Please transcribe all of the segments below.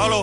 Hello.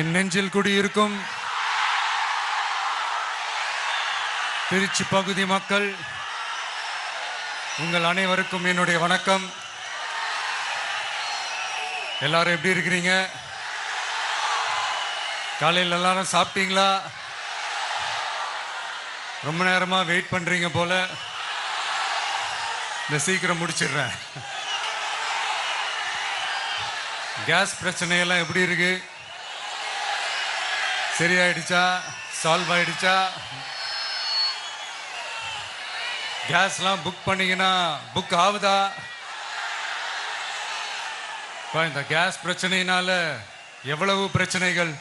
என் நெஞ்சில் குடியிருக்கும் திருச்சி பகுதி மக்கள் உங்கள் அனைவருக்கும் என்னுடைய வணக்கம். எல்லாரும் எப்படி இருக்கிறீங்க? காலையில் எல்லாரும் சாப்பிட்டீங்களா? ரொம்ப நேரமா வெயிட் பண்றீங்க போல. இந்த சீக்கிரம் முடிச்சிடுறேன். கேஸ் பிரச்சனையெல்லாம் எப்படி இருக்கு? சரியாயிடுச்சா? சால்வ் ஆயிடுச்சா? கேஸ்லாம் புக் பண்ணீங்கன்னா புக் ஆகுதா? இந்த கேஸ் பிரச்சனையினால எவ்வளவு பிரச்சனைகள்,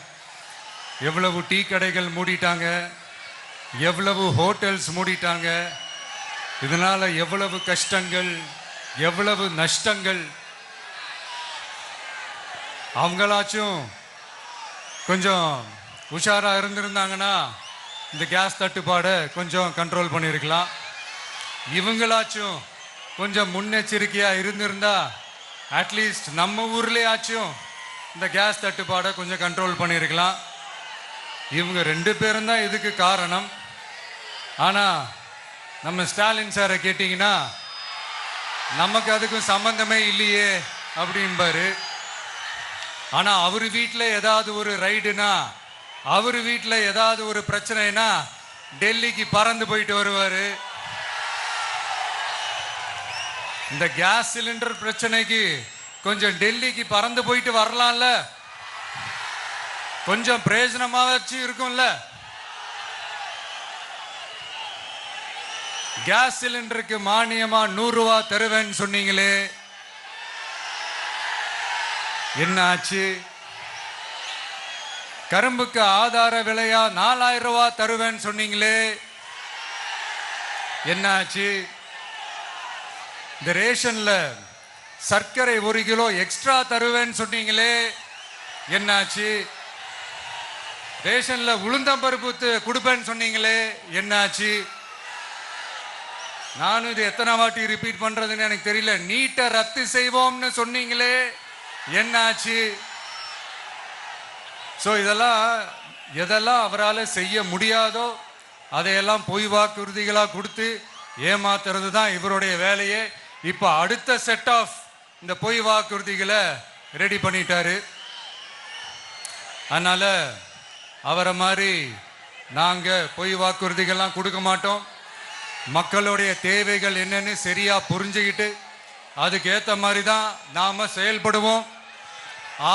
எவ்வளவு டீ கடைகள் மூடிட்டாங்க, எவ்வளவு ஹோட்டல்ஸ் மூடிட்டாங்க, இதனால எவ்வளவு கஷ்டங்கள், எவ்வளவு நஷ்டங்கள். அவங்களாச்சும் கொஞ்சம் உஷாரா இருந்திருந்தாங்கன்னா இந்த கேஸ் தட்டுப்பாடை கொஞ்சம் கண்ட்ரோல் பண்ணியிருக்கலாம். இவங்களாச்சும் கொஞ்சம் முன்னெச்சரிக்கையா இருந்திருந்தா அட்லீஸ்ட் நம்ம ஊர்லயாச்சும் இந்த கேஸ் தட்டுப்பாடை கொஞ்சம் கண்ட்ரோல் பண்ணியிருக்கலாம். இவங்க 2 பேரும் தான் இதுக்கு காரணம். ஆனா நம்ம ஸ்டாலின் சாரை கேட்டீங்கன்னா நமக்கு அதுக்கும் சம்பந்தமே இல்லையே அப்படின்பாரு. ஆனா அவர் வீட்டில் ஏதாவது ஒரு ரைடுனா, அவர் வீட்டில் ஏதாவது ஒரு பிரச்சனைனா டெல்லிக்கு பறந்து போயிட்டு வருவாரு. இந்த கேஸ் சிலிண்டர் பிரச்சனைக்கு கொஞ்சம் டெல்லிக்கு பறந்து போயிட்டு வரலாம்ல, கொஞ்சம் பிரயோஜனமாச்சு இருக்கும்ல. கேஸ் சிலிண்டருக்கு மானியமா 100 ரூபாய் தருவேன்னு சொன்னீங்களே, என்ன ஆச்சு? கரும்புக்கு ஆதார விலையா 4000 ரூபாய் தருவேன்னு சொன்னீங்களே, என்ன ஆச்சு? இந்த ரேஷன்ல சர்க்கரை 1 கிலோ எக்ஸ்ட்ரா தருவேன்னு சொன்னீங்களே, என்னாச்சு? ரேஷன்ல உளுந்தம்பருப்பு கொடுப்பேன்னு சொன்னீங்களே, என்னாச்சு? நானும் இது எத்தனை வாட்டி ரிப்பீட் பண்றதுன்னு எனக்கு தெரியல. நீட்டை ரத்து செய்வோம்னு சொன்னீங்களே, என்னாச்சு? ஸோ எதெல்லாம் அவரால் செய்ய முடியாதோ அதையெல்லாம் பொய் வாக்குறுதிகளாக கொடுத்து ஏமாத்துறது தான் இவருடைய வேலையே. இப்போ அடுத்த செட் ஆஃப் இந்த பொய் வாக்குறுதிகளை ரெடி பண்ணிட்டாரு. அதனால அவரை மாதிரி நாங்கள் பொய் வாக்குறுதிகள்லாம் கொடுக்க மாட்டோம். மக்களுடைய தேவைகள் என்னன்னு சரியா புரிஞ்சுக்கிட்டு அதுக்கேற்ற மாதிரி தான் நாம செயல்படுவோம்.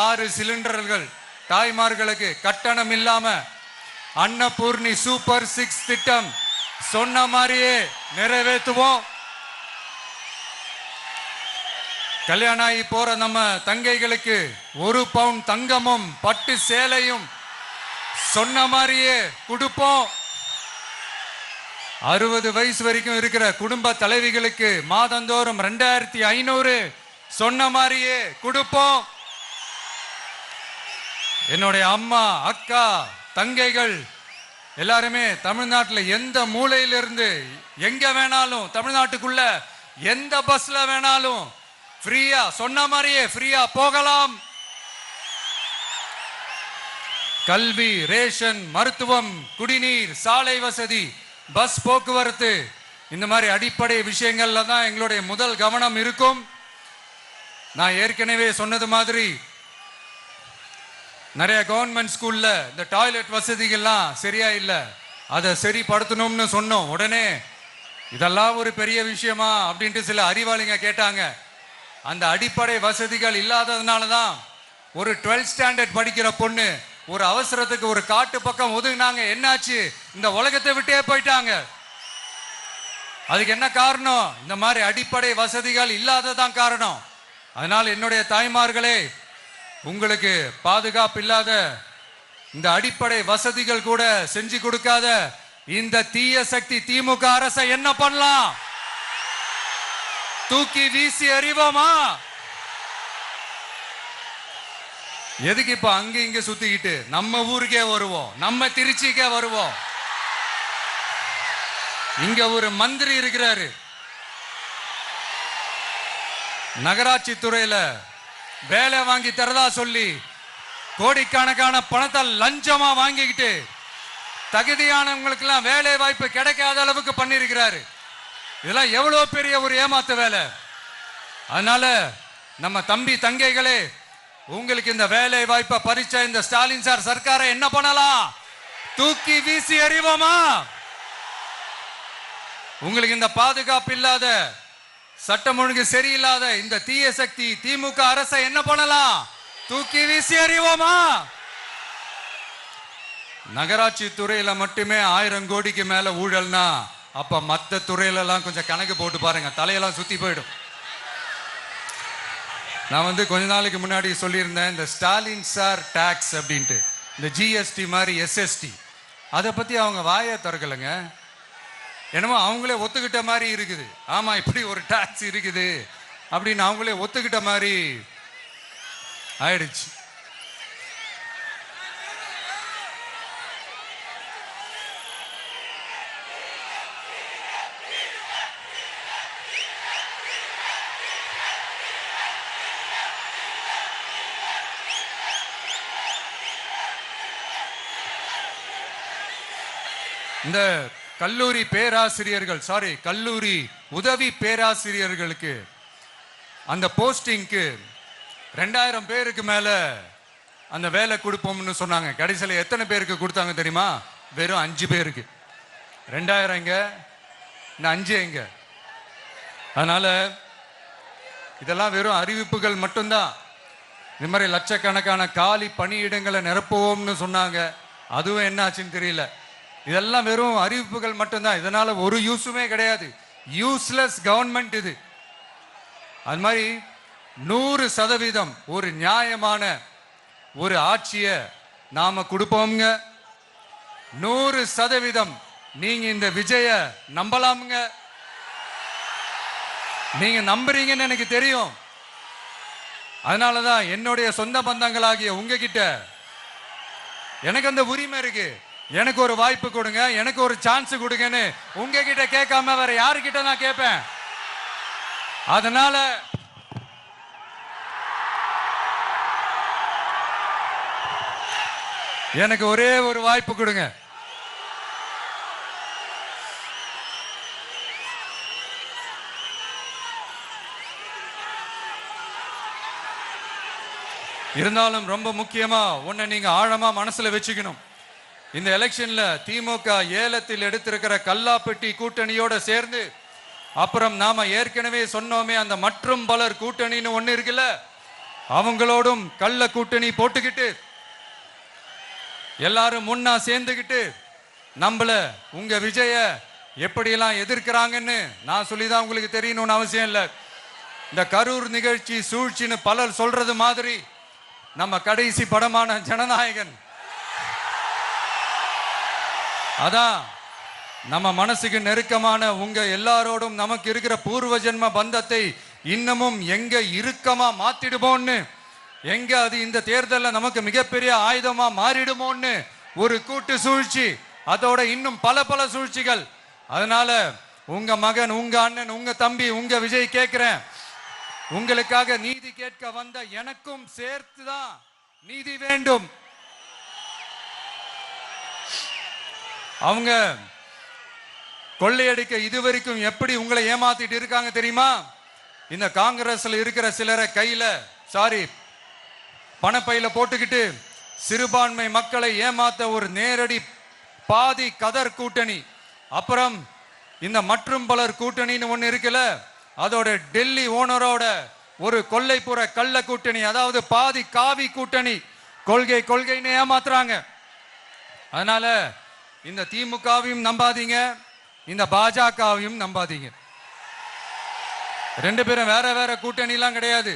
6 சிலிண்டர்கள் தாய்மார்களுக்கு கட்டணம் இல்லாம அன்னபூர்ணி சூப்பர் 6 திட்டம் சொன்ன மாதிரியே நிறைவேற்றுவோம். கல்யாணம் ஆகி போற நம்ம தங்கைகளுக்கு 1 பவுன் தங்கமும் பட்டு சேலையும் சொன்ன மாதிரியே கொடுப்போம். 60 வயசு வரைக்கும் இருக்கிற குடும்ப தலைவிகளுக்கு மாதந்தோறும் 2500 சொன்ன மாதிரியே கொடுப்போம். என்னுடைய அம்மா, அக்கா, தங்கைகள் எல்லாருமே தமிழ்நாட்டில் எந்த மூலையிலிருந்து எங்க வேணாலும், தமிழ்நாட்டுக்குள்ள எந்த பஸ்ல வேணாலும் ஃப்ரீயா சொன்ன மாதிரியே ஃப்ரீயா போகலாம். கல்வி, ரேஷன், மருத்துவம், குடிநீர், சாலை வசதி, பஸ் போக்குவரத்து, இந்த மாதிரி அடிப்படை விஷயங்கள்ல தான் எங்களுடைய முதல் கவனம் இருக்கும். நான் ஏற்கனவே சொன்னது மாதிரி நிறைய கவர்மெண்ட் ஸ்கூல்ல இந்த டாய்லெட் வசதிகள்லாம் சரியா இல்லை, அதை சரிப்படுத்தணும்னு சொன்னோம். உடனே இதெல்லாம் ஒரு பெரிய விஷயமா அப்படின்ட்டு சில அறிவாளிங்க கேட்டாங்க. அந்த அடிப்படை வசதிகள் இல்லாததுனால தான் ஒரு 12th ஸ்டாண்டர்ட் படிக்கிற பொண்ணு ஒரு அவசரத்துக்கு ஒரு காட்டு பக்கம் ஒதுங்கினாங்க. என்னாச்சு? இந்த உலகத்தை விட்டே போயிட்டாங்க. அதுக்கு என்ன காரணம்? இந்த மாதிரி அடிப்படை வசதிகள் இல்லாததான் காரணம். அதனால் என்னுடைய தாய்மார்களே, உங்களுக்கு பாதுகாப்பு இல்லாத இந்த அடிப்படை வசதிகள் கூட செஞ்சு கொடுக்காத இந்த தீய சக்தி திமுக அரசை என்ன பண்ணலாம்? தூக்கி வீசி அறிவோமா? எதுக்கு இப்ப அங்க இங்க சுத்திக்கிட்டு நம்ம ஊருக்கே வருவோம், நம்ம திருச்சிக்கே வருவோம். இங்க ஒரு மந்திரி இருக்கிறாரு, நகராட்சி துறையில வேலை வாங்கி தரதா சொல்லி கோடிக்கணக்கான பணத்தை லஞ்சமா வாங்கிக்கிட்டு தகுதியானவங்களுக்கு எல்லாம் வேலை வாய்ப்பு கிடைக்காத அளவுக்கு பண்ணிருக்கிறாரு. இதெல்லாம் எவ்வளவு பெரிய ஒரு ஏமாத்து வேலை. அதனால நம்ம தம்பி தங்கைகளே, உங்களுக்கு இந்த வேலை வாய்ப்பை பறிச்ச இந்த ஸ்டாலின் சார் சர்க்காரை என்ன பண்ணலாம்? தூக்கி வீசி எறிவோமா? உங்களுக்கு இந்த பாதுகாப்பு இல்லாத, சட்டம் ஒழுங்கு சரியில்லாத இந்த தீய சக்தி திமுக அரசை என்ன பண்ணலாம்? தூக்கி வீசி எறிவோமா? நகராட்சி துறையில மட்டுமே 1000 கோடிக்கு மேல ஊழல்னா அப்ப மத்த துறையில எல்லாம் கொஞ்சம் கணக்கு போட்டு பாருங்க, தலையெல்லாம் சுத்தி போயிடும். நான் கொஞ்ச நாளைக்கு முன்னாடி சொல்லியிருந்தேன், இந்த ஸ்டாலின் சார் டாக்ஸ் அப்படின்ட்டு, இந்த ஜிஎஸ்டி மாதிரி எஸ்எஸ்டி, அதை பத்தி அவங்க வாயை திறக்கலைங்க. என்னமோ அவங்களே ஒத்துக்கிட்ட மாதிரி இருக்குது. ஆமா, இப்படி ஒரு டாக்ஸ் இருக்குது அப்படின்னு அவங்களே ஒத்துக்கிட்ட மாதிரி ஆயிடுச்சு. இந்த கல்லூரி பேராசிரியர்கள், கல்லூரி உதவி பேராசிரியர்களுக்கு அந்த போஸ்டிங்க்கு 2000 பேருக்கு மேல அந்த வேலை கொடுப்போம்னு சொன்னாங்க. கடைசியில் எத்தனை பேருக்கு கொடுத்தாங்க தெரியுமா? வெறும் 5 பேருக்கு. 2000 எங்க, இந்த 5 எங்க? அதனால இதெல்லாம் வெறும் அறிவிப்புகள் மட்டும்தான். இந்த மாதிரி லட்சக்கணக்கான காலி பணியிடங்களை நிரப்புவோம்னு சொன்னாங்க, அதுவும் என்ன ஆச்சுன்னு தெரியல. இதெல்லாம் வெறும் அறிவிப்புகள் மட்டும்தான். இதனால ஒரு யூஸுமே கிடையாது. யூஸ்லெஸ் கவர்மெண்ட் இது. அது மாதிரி 100% ஒரு நியாயமான ஒரு ஆட்சியை நாம கொடுப்போம்ங்க. 100% நீங்க இந்த விஜய நம்பலாமுங்க. நீங்க நம்புறீங்கன்னு எனக்கு தெரியும். அதனாலதான் என்னுடைய சொந்த பந்தங்களாகிய உங்ககிட்ட எனக்கு அந்த உரிமை இருக்கு. எனக்கு ஒரு வாய்ப்பு கொடுங்க, எனக்கு ஒரு சான்ஸ் கொடுங்கன்னு உங்ககிட்ட கேட்காம வேற யாருக்கிட்ட நான் கேட்பேன்? அதனால எனக்கு ஒரே ஒரு வாய்ப்பு கொடுங்க. இருந்தாலும் ரொம்ப முக்கியமா ஒன்ன நீங்க ஆழமா மனசுல வச்சுக்கணும். இந்த எலெக்ஷன்ல திமுக ஏலத்தில் எடுத்திருக்கிற கல்லாப்பெட்டி கூட்டணியோட சேர்ந்து, அப்புறம் நாம ஏற்கனவே சொன்னோமே அந்த மற்றும் பலர் கூட்டணின்னு ஒண்ணு இருக்குல்ல, அவங்களோடும் கள்ள கூட்டணி போட்டுக்கிட்டு எல்லாரும் முன்னா சேர்ந்துக்கிட்டு நம்மள உங்க விஜய எப்படியெல்லாம் எதிர்க்கிறாங்கன்னு நான் சொல்லிதான் உங்களுக்கு தெரியணும்னு அவசியம் இல்லை. இந்த கரூர் நிகழ்ச்சி சூழ்ச்சின்னு பலர் சொல்றது மாதிரி நம்ம கடைசி படமான ஜனநாயகன், அதான் நம்ம மனசுக்கு நெருக்கமான உங்க எல்லாரோடும் நமக்கு இருக்கிற பூர்வ ஜென்ம பந்தத்தை இன்னமும் எங்க இறுக்கமா மாத்திடுமோன்னு, எங்க அது இந்த தேர்தலில் நமக்கு மிகப்பெரிய ஆயுதமா மாறிடுமோன்னு ஒரு கூட்டு சூழ்ச்சி, அதோட இன்னும் பல பல சூழ்ச்சிகள். அதனால உங்க மகன், உங்க அண்ணன், உங்க தம்பி, உங்க விஜய் கேட்கிறேன், உங்களுக்காக நீதி கேட்க வந்த எனக்கும் சேர்த்துதான் நீதி வேண்டும். அவங்க கொள்ளையடிக்க இதுவரைக்கும் எப்படி உங்களை ஏமாத்திட்டு இருக்காங்க தெரியுமா? இந்த காங்கிரஸ்ல இருக்கிற சிலரை கையில பணப்பையில போட்டுக்கிட்டு சிறுபான்மை மக்களை ஏமாத்த ஒரு நேரடி பாதி கதர் கூட்டணி, அப்புறம் இந்த மற்றும் பலர் கூட்டணின்னு ஒண்ணு இருக்குல்ல, அதோட டெல்லி ஓனரோட ஒரு கொள்ளைப்புற கள்ள கூட்டணி, அதாவது பாதி காவி கூட்டணி. கொள்கைன்னு ஏமாத்துறாங்க. அதனால இந்த திமுகவையும் நம்பாதீங்க, இந்த பாஜகவையும் நம்பாதீங்க. 2 பேரும் வேற வேற கூட்டணி எல்லாம் கிடையாது,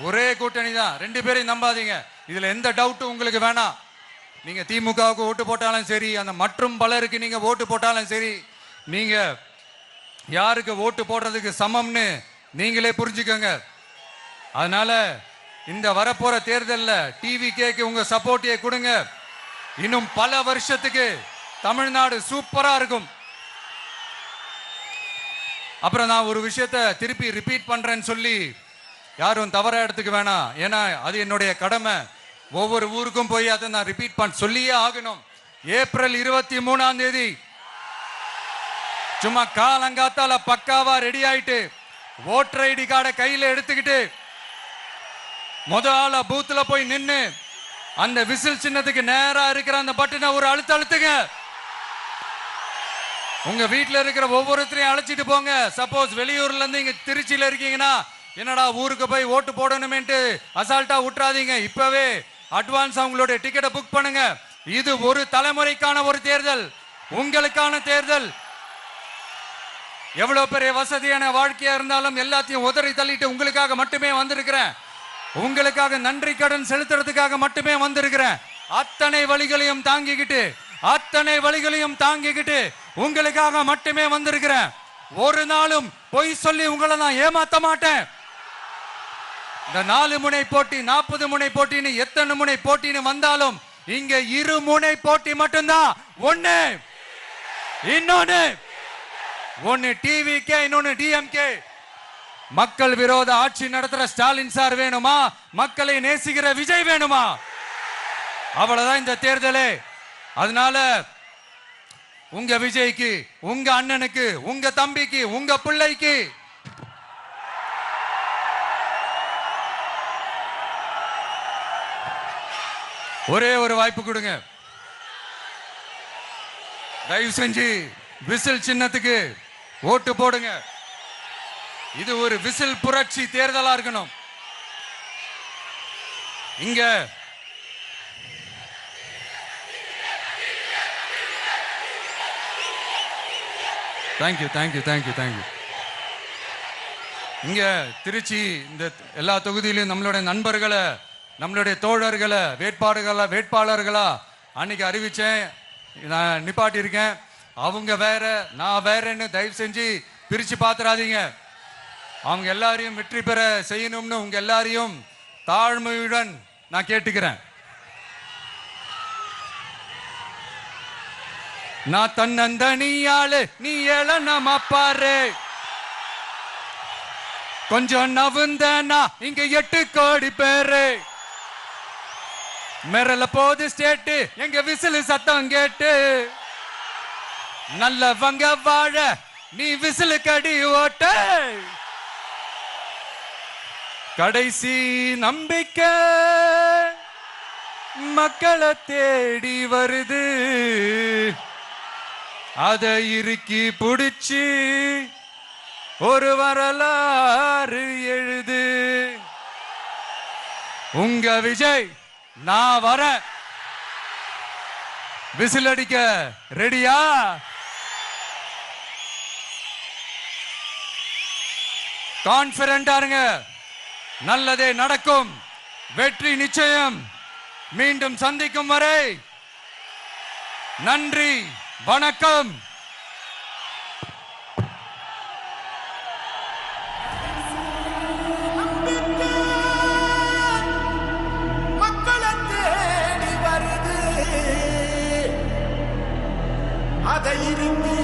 ஒரே கூட்டணி தான். 2 பேரையும் நம்பாதீங்க. இதுல எந்த டவுட்டும் உங்களுக்கு வேணாம். நீங்க திமுகவுக்கு ஓட்டு போட்டாலும் சரி, அந்த மற்றும் பலருக்கு நீங்க ஓட்டு போட்டாலும் சரி, நீங்க யாருக்கு ஓட்டு போடுறதுக்கு சமம்னு நீங்களே புரிஞ்சுக்கோங்க. அதனால இந்த வரப்போற தேர்தலில் டிவிகேக்கு உங்க சப்போர்ட்டியை கொடுங்க. இன்னும் பல வருஷத்துக்கு தமிழ்நாடு சூப்பரா இருக்கும். அப்புறம் நான் ஒரு விஷயத்தை திருப்பி ரிப்பீட் பண்றேன்னு சொல்லி யாரும் தவறா எடுத்துக்க வேணாம். ஏன்னா அது என்னுடைய கடமை. ஒவ்வொரு ஊருக்கும் போய் அதை நான் ரிப்பீட் சொல்லியே ஆகணும். ஏப்ரல் 23ஆம் தேதி சும்மா காலங்காத்தால பக்காவா ரெடி ஆயிட்டு ஓட்டர் ஐடி கார்டை கையில எடுத்துக்கிட்டு முதல்ல பூத்துல போய் நின்னு அந்த விசில் சின்னத்துக்கு நேரா இருக்கிற அந்த பட்டனை ஒரு அழுத்துங்க. உங்க வீட்டுல இருக்கிற ஒவ்வொருத்தரையும் அழைச்சிட்டு போங்க. சப்போஸ் வெளியூர்ல இருந்து இங்க திருச்சியில இருக்கீங்கன்னா, என்னடா ஊருக்கு போய் ஓட்டு போடணுமேன்ட்டு அசால்ட்டா விட்டுறாதீங்க. இப்பவே அட்வான்ஸ் அவங்களுடைய டிக்கெட்டை புக் பண்ணுங்க. இது ஒரு தலைமுறைக்கான ஒரு தேர்தல், உங்களுக்கான தேர்தல். எவ்வளவு பெரிய வசதியான வாழ்க்கையா இருந்தாலும் எல்லாத்தையும் உதறி தள்ளிட்டு உங்களுக்காக மட்டுமே வந்திருக்கிறேன். உங்களுக்காக நன்றி கடன் செலுத்துறதுக்காக மட்டுமே வந்திருக்கிறேன். அத்தனை வழிகளையும் தாங்கிக்கிட்டு உங்களுக்காக மட்டுமே வந்திருக்கிறேன். ஒரு நாளும் பொய் சொல்லி உங்களை நான் ஏமாத்த மாட்டேன். இந்த 4 முனை போட்டி, 40 முனை போட்டின்னு எத்தனை முனை போட்டின்னு வந்தாலும் இங்க 2 முனை போட்டி மட்டும்தான். ஒன்னு டிவிகே, இன்னொன்னு டிஎம்கே. மக்கள் விரோத ஆட்சி நடத்துற ஸ்டாலின் சார் வேணுமா, மக்களை நேசிக்கிற விஜய் வேணுமா? அவ்வளவுதான் இந்த தேர்தலே. அதனால உங்க விஜய்க்கு, உங்க அண்ணனுக்கு, உங்க தம்பிக்கு, உங்க பிள்ளைக்கு ஒரே ஒரு வாய்ப்பு கொடுங்க. தயவு செஞ்சு விசில் சின்னத்துக்கு ஓட்டு போடுங்க. இது ஒரு விசில் புரட்சி தேர்தலா இருக்கணும். இங்க தேங்க்யூ. இங்க திருச்சி இந்த எல்லா தொகுதியிலும் நம்மளுடைய நண்பர்களை, நம்மளுடைய தோழர்களை வேட்பாளர்களா அன்னைக்கு அறிவிச்சேன். நான் நிப்பாட்டி இருக்கேன். அவங்க வேற, நான் வேறன்னு தயவு செஞ்சு பிரிச்சு பாத்துறாதீங்க. அவங்க எல்லாரையும் வெற்றி பெற செய்யணும்னு உங்க எல்லாரையும் தாழ்மையுடன் நான் கேட்டுக்கிறேன். நான் தன்னந்தனியாளு, நீ ஏளனமா பாரு. கொஞ்சம் நவுந்தனா இங்க 8 கோடி பேரு. மிரல போது ஸ்டேட்டு எங்க விசில் சத்தம் கேட்டு. நல்லவங்க வாழ நீ விசில் கடி ஓட்ட. கடைசி நம்பிக்கை மக்களை தேடி வருது. அதை இறுக்கி புடிச்சு ஒரு வரலாறு எழுது. உங்க விஜய் நான் வர. விசில் அடிக்க ரெடியா? கான்பிடண்டா இருங்க. நல்லதே நடக்கும். வெற்றி நிச்சயம். மீண்டும் சந்திக்கும் வரை நன்றி, வணக்கம். மக்களை தேடி வருது. அதை இறுக்கி